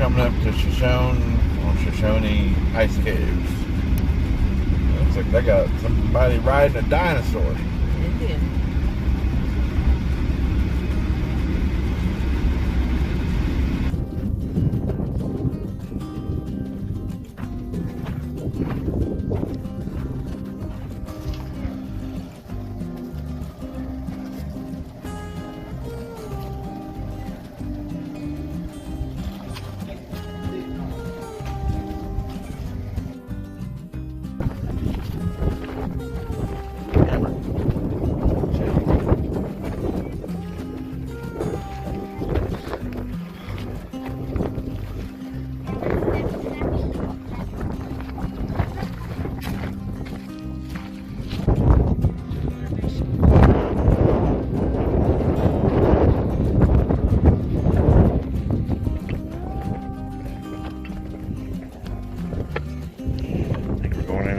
coming up to Shoshone Ice Caves. Looks like they got somebody riding a dinosaur. It did.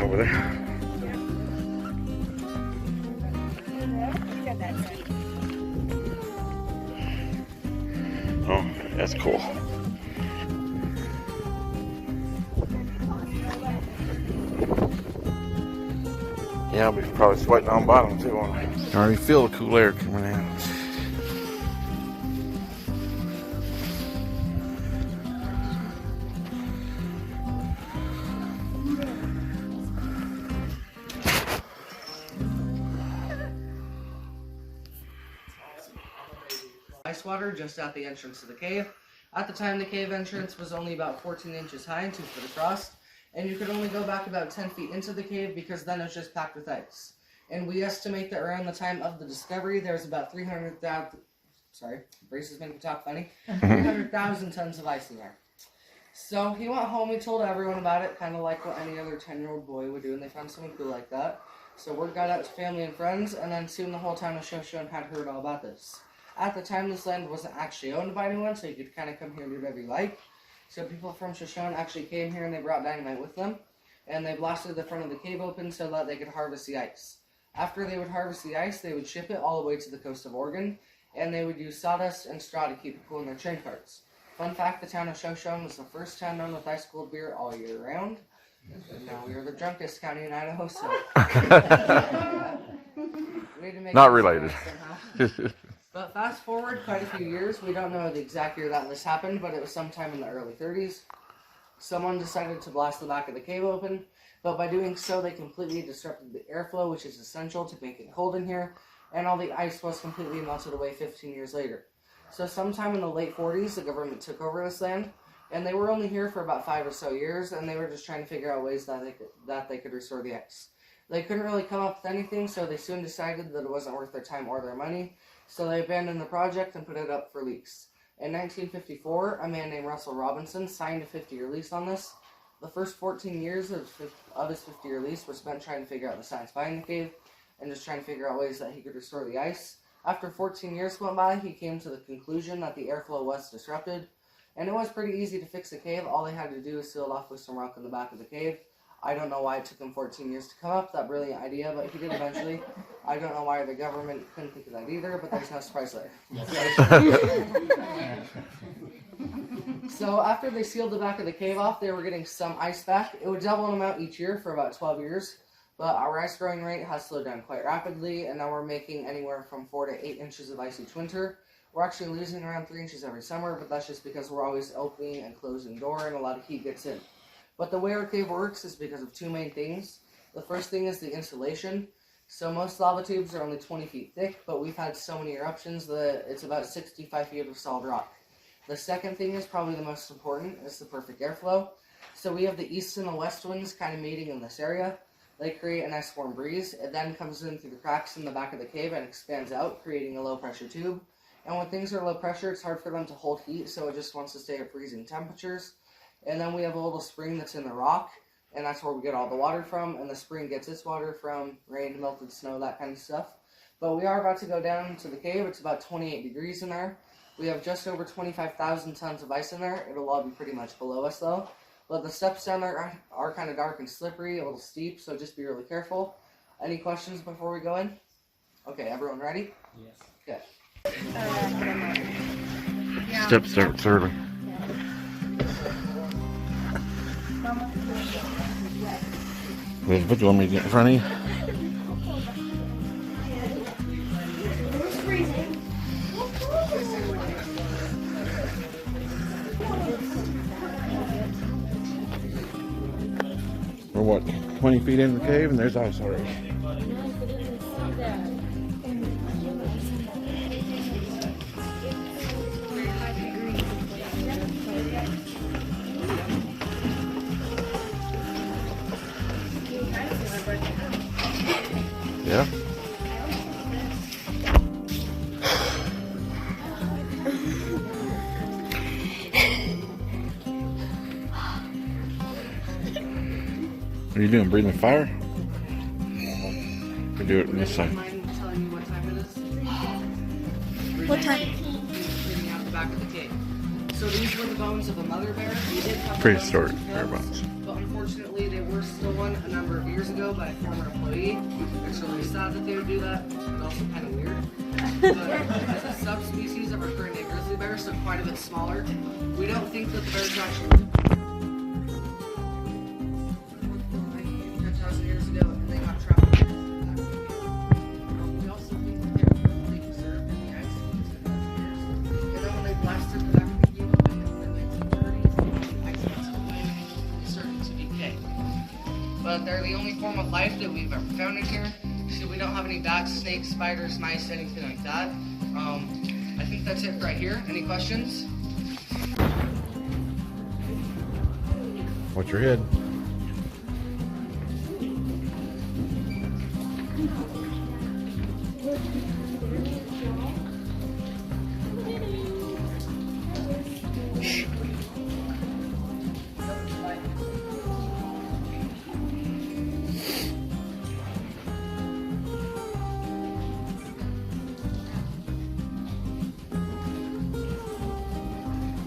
Over there. Oh, that's cool. Yeah, I'll be probably sweating on bottom too, won't I? I already feel the cool air coming in. Ice water just at the entrance to the cave. At the time, the cave entrance was only about 14 inches high and 2 foot across, and you could only go back about 10 feet into the cave because then it was just packed with ice. And we estimate that around the time of the discovery, there was about 300,000, braces make me talk funny, 300,000 tons of ice in there. So he went home, he told everyone about it, kind of like what any other 10-year-old boy would do, and they found someone cool like that. So word got out to family and friends, and then soon the whole town of Shoshone had heard all about this. At the time, this land wasn't actually owned by anyone, so you could kind of come here and do whatever you like. So people from Shoshone actually came here and they brought dynamite with them, and they blasted the front of the cave open so that they could harvest the ice. After they would harvest the ice, they would ship it all the way to the coast of Oregon, and they would use sawdust and straw to keep it cool in their train carts. Fun fact, the town of Shoshone was the first town known with ice-cold beer all year round. And now we are the drunkest county in Idaho, so... Not related. But fast forward quite a few years, we don't know the exact year that this happened, but it was sometime in the early 30s. Someone decided to blast the back of the cave open, but by doing so they completely disrupted the airflow, which is essential to make it cold in here, and all the ice was completely melted away 15 years later. So sometime in the late 40s, the government took over this land, and they were only here for about 5 or so years, and they were just trying to figure out ways that they could restore the ice. They couldn't really come up with anything, so they soon decided that it wasn't worth their time or their money, so they abandoned the project and put it up for lease. In 1954, a man named Russell Robinson signed a 50-year lease on this. The first 14 years of his 50-year lease were spent trying to figure out the science behind the cave and just trying to figure out ways that he could restore the ice. After 14 years went by, he came to the conclusion that the airflow was disrupted, and it was pretty easy to fix the cave. All they had to do was seal it off with some rock in the back of the cave. I don't know why it took him 14 years to come up with that brilliant idea, but he did eventually. I don't know why the government couldn't think of that either, but there's no surprise there. So after they sealed the back of the cave off, they were getting some ice back. It would double in amount each year for about 12 years, but our ice growing rate has slowed down quite rapidly, and now we're making anywhere from 4 to 8 inches of ice each winter. We're actually losing around 3 inches every summer, but that's just because we're always opening and closing the door and a lot of heat gets in. But the way our cave works is because of 2 main things. The first thing is the insulation. So most lava tubes are only 20 feet thick, but we've had so many eruptions that it's about 65 feet of solid rock. The second thing is probably the most important, is the perfect airflow. So we have the east and the west winds kind of meeting in this area. They create a nice warm breeze. It then comes in through the cracks in the back of the cave and expands out, creating a low pressure tube. And when things are low pressure, it's hard for them to hold heat, so it just wants to stay at freezing temperatures. And then we have a little spring that's in the rock, and that's where we get all the water from, and the spring gets its water from rain, melted snow, that kind of stuff. But we are about to go down to the cave. It's about 28 degrees in there. We have just over 25,000 tons of ice in there. It'll all be pretty much below us, though. But the steps down there are kind of dark and slippery, a little steep, so just be really careful. Any questions before we go in? Okay, everyone ready? Yes. Okay. Steps start early. There's a video of me get in front of you. We're what, 20 feet in the cave and there's ice already. Yeah. What are you doing? Breathing fire? We do it on this side. Mind telling me what time it is? What time? Cleaning out the back of the cave. So these were the bones of a mother bear. We did have Prehistoric bones of bear cubs, bones. but unfortunately they were stolen a number of years ago by a former employee. It's really sad that they would do that, but also kind of weird. But it's a subspecies of our current day grizzly bear, so quite a bit smaller. We don't think that the bears actually 10,000 years ago, and they got trapped. We also think that they were probably preserved in the ice caves for thousands of years. And then when they blasted the back of the cave open in the 1930s, the ice caves started to decay. But they're the only form of life that we've ever found in here. So we don't have any bats, snakes, spiders, mice, anything like that. I think that's it right here. Any questions? Watch your head.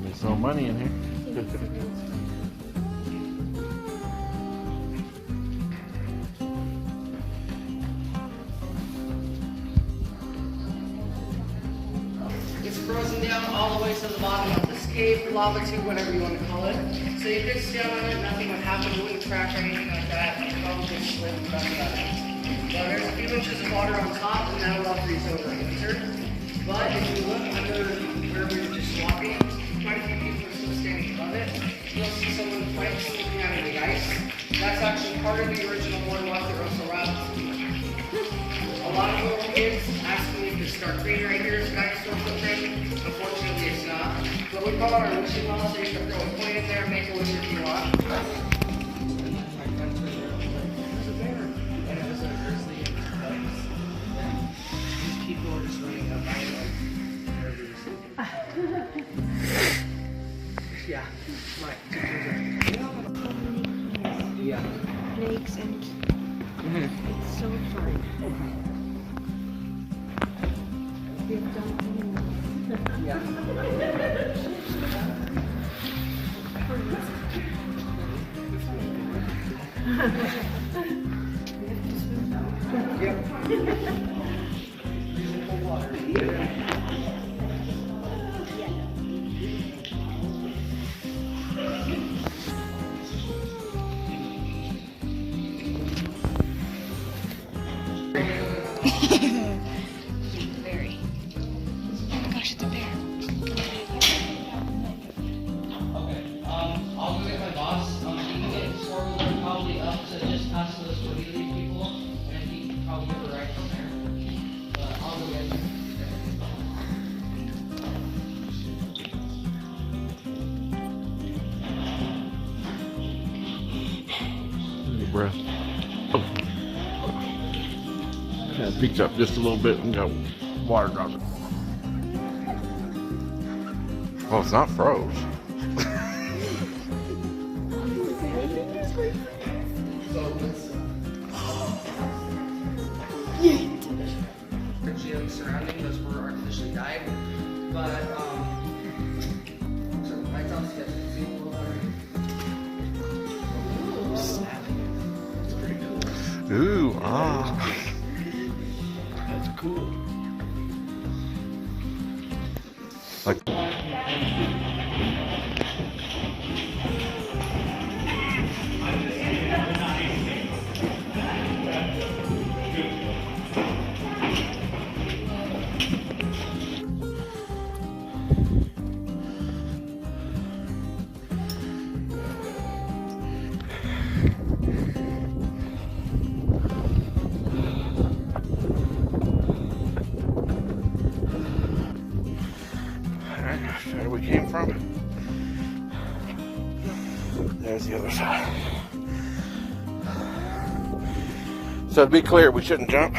There's no money in here. It's frozen down all the way to the bottom of this cave, lava tube, whatever you want to call it. So you could stand on it, nothing would happen, it wouldn't crack or anything like that. You'd probably just slip and that's about it. But there's a few inches of water on top, and that'll all freeze over in winter. But if you look under where we were just walking, quite a few people are still standing above it. You'll see someone quite sneaking out of the ice. That's actually part of the original boardwalk that Russell Robbins. A lot of little kids ask me if the Star Crater right here is a dinosaur footprint. Unfortunately, it's not. But we call it our wishing well, so you can throw a coin in there and make a wish if you want. There's a bear, and it was a grizzly and his cubs. These people are just running up by like wherever you're sleeping. Yeah, right. Yeah. Snakes and it's so fun. Yeah. Yep. Using cold water. Very. Oh my gosh, it's a bear. Okay, I'll go get my boss. He can get his four-wheeler probably up to just past those woody leaf people, and he can probably get the right from there. But I'll go get it. Deep breath. Oh. Kind of peeked up just a little bit and got water drops. Well, it's not froze. Geo surrounding those were artificially dyed, but so lights off, so you guys can see a little better. It's pretty cool. Ooh, ah. That's cool. Like. came from. There's the other side. So to be clear, we shouldn't jump.